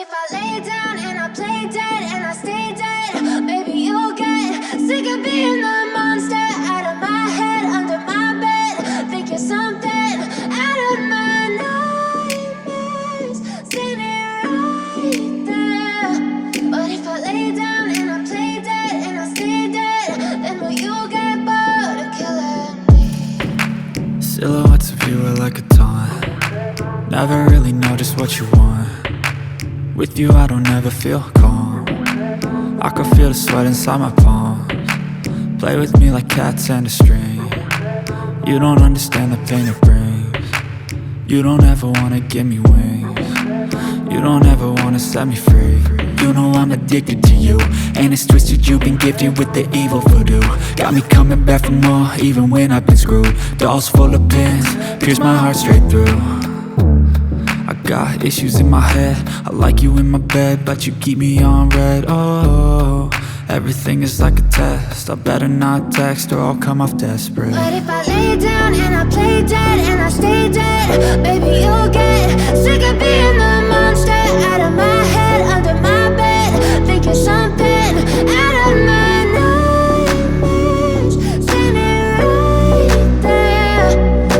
if I lay down and I play dead and I stay dead? Maybe you'll get sick of being the monster out of my head, under my bed. Think you're something out of my nightmares, standing right there. But if I lay down and I play dead and I stay dead, then will you get bored of killing me? Silhouettes of you are like a taunt. Never really know just what you want. With you I don't ever feel calm. I can feel the sweat inside my palms. Play with me like cats and a string. You don't understand the pain it brings. You don't ever wanna give me wings. You don't ever wanna set me free. You know I'm addicted to you, and it's twisted. You've been gifted with the evil voodoo. Got me coming back for more, even when I've been screwed. Dolls full of pins, pierce my heart straight through. I got issues in my head. I like you in my bed, but you keep me on red. Oh, everything is like a test. I better not text or I'll come off desperate. But if I lay down and I play dead and I stay dead, baby you'll get sick of being the monster out of my head, under my bed. Think you're something out of my nightmares, standing right there.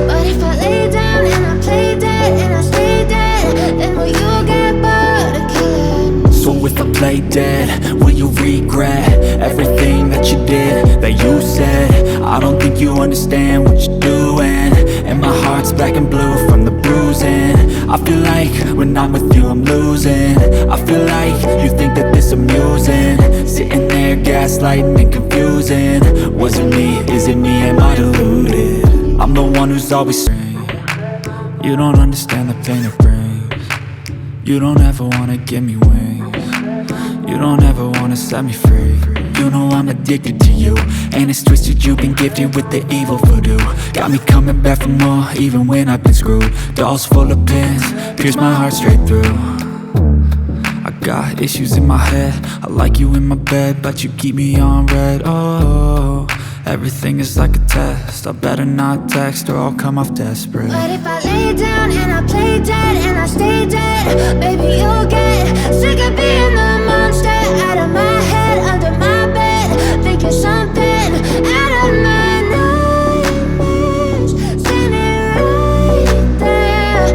But if I lay down and I play dead and I stay dead, then will you get bored of killing me? So if I play dead, will you regret everything that you did, that you said? I don't think you understand what you're doing, and my heart's black and blue from the bruising. I feel like when I'm with you I'm losing. I feel like you think that this amusing, sitting there gaslighting and confusing. Was it me? Is it me? Am I deluded? I'm the one who's always saying you don't understand the pain it brings. You don't ever wanna give me wings. You don't ever wanna set me free. You know I'm addicted to you, and it's twisted. You've been gifted with the evil voodoo. Got me coming back for more, even when I've been screwed. Dolls full of pins, pierce my heart straight through. I got issues in my head. I like you in my bed, but you keep me on red. Oh, everything is like a test. I better not text or I'll come off desperate. But if I lay down and I play dead and I stay dead, baby you'll get sick of being the monster out of my head, under my bed. Think you're something out of my nightmares, standing right there.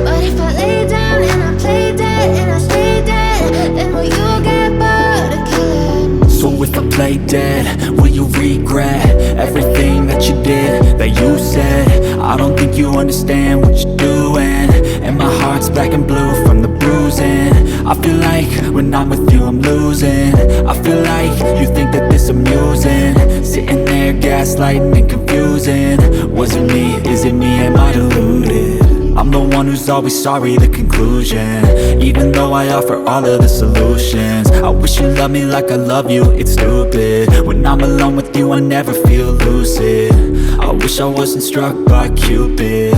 But if I lay down and I play dead and I stay dead, then will you get bored of killing me? So if I play dead, will you regret everything that you did, that you said? I don't think you understand what you're doing, and my heart's black and blue from the bruising. I feel like when I'm with you I'm losing. I feel like you think that this amusing, sitting there gaslighting and confusing. Was it me? Is it me? Am I deluded? I'm the one who's always sorry, the conclusion. Even though I offer all of the solutions, I wish you loved me like I love you, it's stupid. When I'm alone with you I never feel lucid. I wish I wasn't struck by Cupid.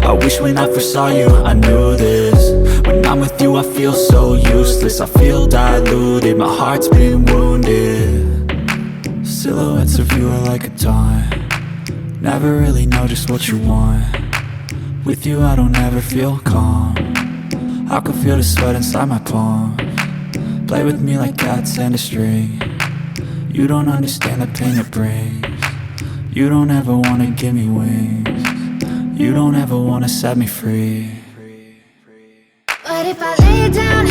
I wish when I first saw you I knew this. When I'm with you I feel so useless. I feel diluted, my heart's been wounded. Silhouettes of you are like a taunt. Never really know just what you want. With you I don't ever feel calm. I can feel the sweat inside my palms. Play with me like cats and a string. You don't understand the pain it brings. You don't ever wanna give me wings. You don't ever wanna set me free. But if I lay down